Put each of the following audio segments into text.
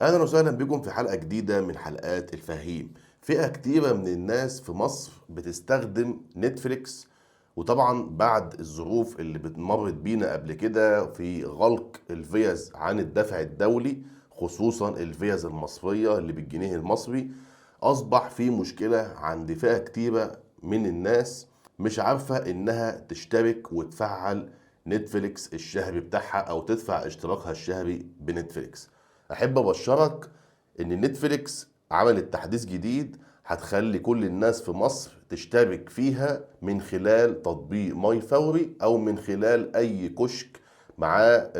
اهلا وسهلا بكم في حلقه جديده من حلقات الفهيم. فئه كتيره من الناس في مصر بتستخدم نتفليكس، وطبعا بعد الظروف اللي بتمرت بينا قبل كده في غلق الفيز عن الدفع الدولي، خصوصا الفيز المصريه اللي بالجنيه المصري، اصبح في مشكله عند فئه كتيره من الناس مش عارفه انها تشترك وتفعل نتفليكس الشهري بتاعها او تدفع اشتراكها الشهري بنتفليكس. احب ابشرك ان نتفليكس عملت تحديث جديد هتخلي كل الناس في مصر تشترك فيها من خلال تطبيق ماي فوري او من خلال اي كشك معاه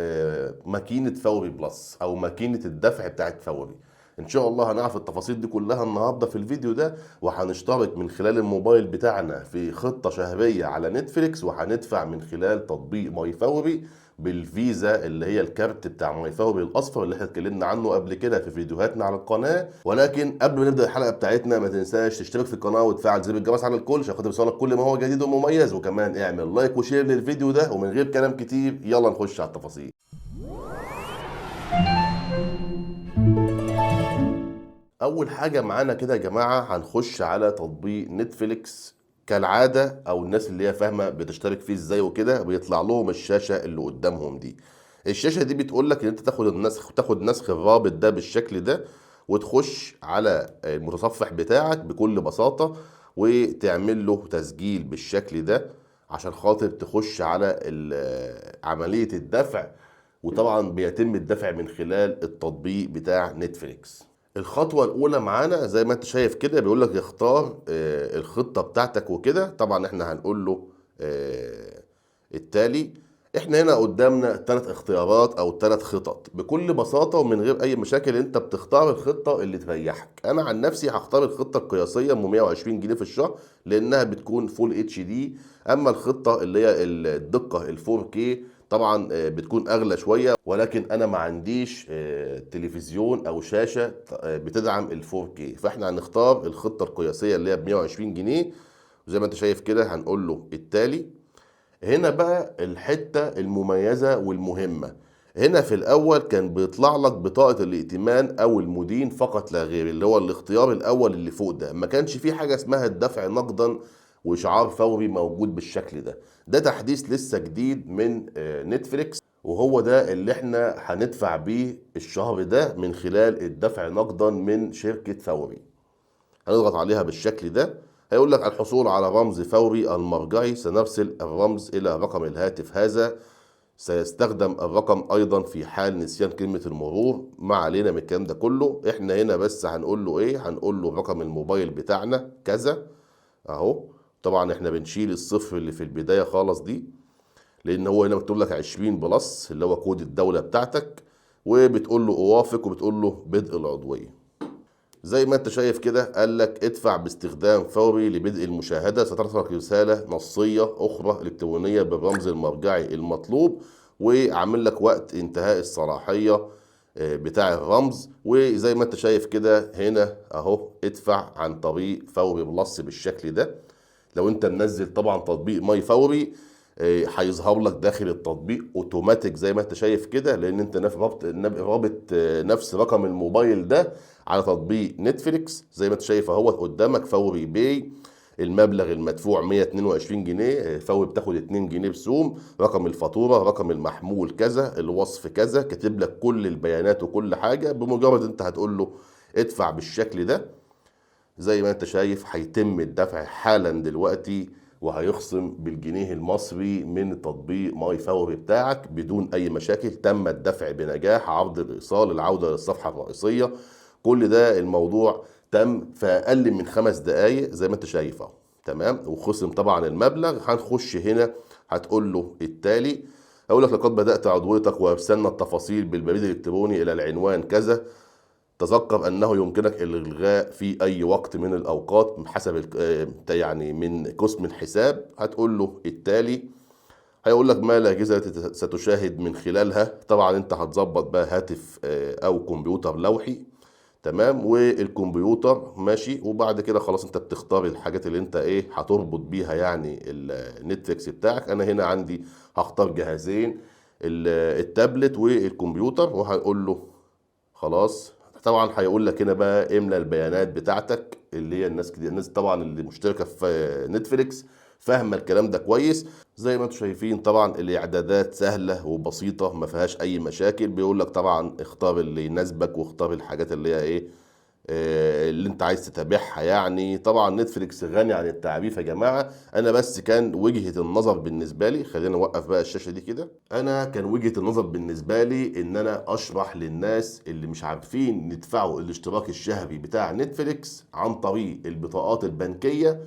ماكينة فوري بلس او ماكينة الدفع بتاعت فوري. ان شاء الله هنعرف التفاصيل دي كلها النهارده في الفيديو ده، وهنشترك من خلال الموبايل بتاعنا في خطة شهرية على نتفليكس، وهندفع من خلال تطبيق ماي فوري بالفيزا اللي هي الكارت بتاع ماي فوري الاصفر اللي احنا اتكلمنا عنه قبل كده في فيديوهاتنا على القناه. ولكن قبل ما نبدا الحلقه بتاعتنا ما تنساش تشترك في القناه وتفعل زر الجرس على الكل عشان خاطر يوصلك كل ما هو جديد ومميز، وكمان اعمل لايك وشير للفيديو ده. ومن غير كلام كتير يلا نخش على التفاصيل. اول حاجه معانا كده يا جماعه هنخش على تطبيق نتفليكس. كالعاده او الناس اللي هي فاهمه بتشترك فيه ازاي وكده بيطلع لهم الشاشه اللي قدامهم دي. الشاشه دي بتقول لك ان انت تاخد نسخ الرابط ده بالشكل ده، وتخش على المتصفح بتاعك بكل بساطه وتعمل له تسجيل بالشكل ده عشان خاطر تخش على عمليه الدفع. وطبعا بيتم الدفع من خلال التطبيق بتاع نتفليكس. الخطوة الأولى معانا زي ما أنت شايف كده بيقول لك اختار الخطة بتاعتك وكده. طبعا احنا هنقول له التالي. احنا هنا قدامنا 3 اختيارات أو 3 خطط بكل بساطة ومن غير أي مشاكل. أنت بتختار الخطة اللي تريحك. أنا عن نفسي هختار الخطة القياسية ب 120 جنيه في الشهر لأنها بتكون فول اتش دي. أما الخطة اللي هي الدقة ال 4K طبعا بتكون اغلى شويه، ولكن انا ما عنديش تلفزيون او شاشه بتدعم ال 4K، فاحنا هنختار الخطه القياسيه اللي هي ب 120 جنيه. وزي ما انت شايف كده هنقول له التالي. هنا بقى الحته المميزه والمهمه. هنا في الاول كان بيطلع لك بطاقه الائتمان او المدين فقط لا غير، اللي هو الاختيار الاول اللي فوق ده. ما كانش فيه حاجه اسمها الدفع نقدا واشعار فوري موجود بالشكل ده. ده تحديث لسه جديد من نتفليكس، وهو ده اللي احنا هندفع بيه الشهر ده من خلال الدفع نقدا من شركة فوري. هنضغط عليها بالشكل ده. هيقول لك الحصول على رمز فوري المرجعي سنرسل الرمز إلى رقم الهاتف هذا. سيستخدم الرقم أيضا في حال نسيان كلمة المرور. ما علينا من الكلام ده كله، احنا هنا بس هنقول له ايه، هنقول له رقم الموبايل بتاعنا كذا اهو. طبعا احنا بنشيل الصفر اللي في البداية خالص دي، لان هو هنا مكتوب لك 20 بلس اللي هو كود الدوله بتاعتك، وبتقول له اوافق وبتقول له بدء العضويه. زي ما انت شايف كده قال لك ادفع باستخدام فوري لبدء المشاهده. سترسلك رساله نصيه اخرى الكترونيه بالرمز المرجعي المطلوب، وعامل لك وقت انتهاء الصلاحيه بتاع الرمز. وزي ما انت شايف كده هنا اهو ادفع عن طريق فوري بلس بالشكل ده. لو انت منزل طبعا تطبيق ماي فوري هيظهر لك داخل التطبيق اوتوماتيك زي ما انت شايف كده، لان انت رابط نفس رقم الموبايل ده على تطبيق نتفليكس. زي ما انت شايف اهو قدامك فوري باي. المبلغ المدفوع 122 جنيه، فوري بتاخد 2 جنيه رسوم. رقم الفاتوره، رقم المحمول كذا، الوصف كذا، كاتب لك كل البيانات وكل حاجه. بمجرد انت هتقول له ادفع بالشكل ده زي ما انت شايف هيتم الدفع حالا دلوقتي، وهيخصم بالجنيه المصري من تطبيق ماي فوري بتاعك بدون اي مشاكل. تم الدفع بنجاح، عرض الايصال، العودة للصفحة الرئيسية، كل ده الموضوع تم في اقل من 5 دقايق زي ما انت شايف اهو. تمام، وخصم طبعا المبلغ. هنخش هنا هتقول له التالي. اقول لك لقد بدأت عضويتك وارسلنا التفاصيل بالبريد الالكتروني الى العنوان كذا. تذكر أنه يمكنك الإلغاء في أي وقت من الأوقات حسب يعني من قسم الحساب. هتقول له التالي. هيقول لك ما الأجهزة ستشاهد من خلالها. طبعا أنت هتظبط بقى هاتف أو كمبيوتر لوحي. تمام، والكمبيوتر ماشي. وبعد كده خلاص انت بتختار الحاجات اللي انت ايه هتربط بيها يعني النتفليكس بتاعك. انا هنا عندي هختار جهازين، التابلت والكمبيوتر، وهقول له خلاص طبعا هيقول لك هنا بقى املى البيانات بتاعتك، اللي هي الناس طبعا اللي مشتركه في نتفليكس فاهمه الكلام ده كويس. زي ما انتم شايفين طبعا الاعدادات سهله وبسيطه ما فيهاش اي مشاكل. بيقول لك طبعا اختار اللي يناسبك واختار الحاجات اللي هي ايه اللي انت عايز تتابعها. يعني طبعا نتفليكس غني عن التعريف يا جماعه. انا بس كان وجهه النظر بالنسبه لي، خلينا نوقف بقى الشاشه دي كده. انا كان وجهه النظر بالنسبه لي ان انا اشرح للناس اللي مش عارفين يدفعوا الاشتراك الشهري بتاع نتفليكس عن طريق البطاقات البنكيه،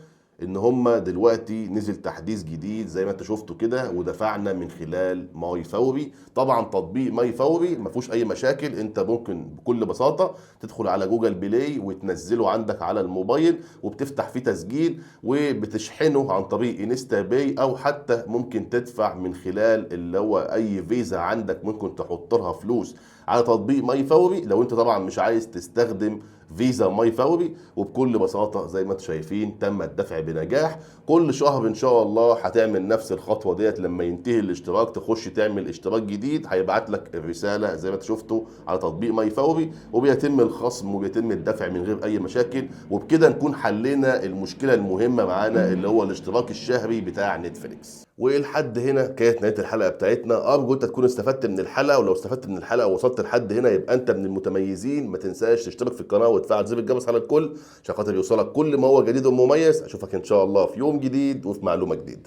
ان هما دلوقتي نزل تحديث جديد زي ما انت شفتوا كده، ودفعنا من خلال ماي فوري. طبعا تطبيق ماي فوري ما فيهوش اي مشاكل، انت ممكن بكل بساطه تدخل على جوجل بلاي وتنزله عندك على الموبايل، وبتفتح فيه تسجيل وبتشحنه عن طريق انستا باي، او حتى ممكن تدفع من خلال اللي هو اي فيزا عندك ممكن تحط لها فلوس على تطبيق ماي فوري، لو انت طبعا مش عايز تستخدم فيزا ماي فوري. وبكل بساطه زي ما انتم شايفين تم الدفع بنجاح. كل شهر ان شاء الله هتعمل نفس الخطوه ديت، لما ينتهي الاشتراك تخش تعمل اشتراك جديد، هيبعت لك الرساله زي ما انت شفتوا على تطبيق ماي فوري، وبيتم الخصم وبيتم الدفع من غير اي مشاكل. وبكده نكون حلينا المشكله المهمه معانا اللي هو الاشتراك الشهري بتاع نتفليكس. ولحد هنا كانت نهايه الحلقه بتاعتنا. ارجو انت تكون استفدت من الحلقه، ولو استفدت من الحلقه ووصلت لحد هنا يبقى انت من المتميزين. ما تنساش تشترك في القناه وتفعل زر الجرس على الكل عشان خاطر يوصلك كل ما هو جديد ومميز. اشوفك ان شاء الله في يوم جديد وفي معلومه جديده.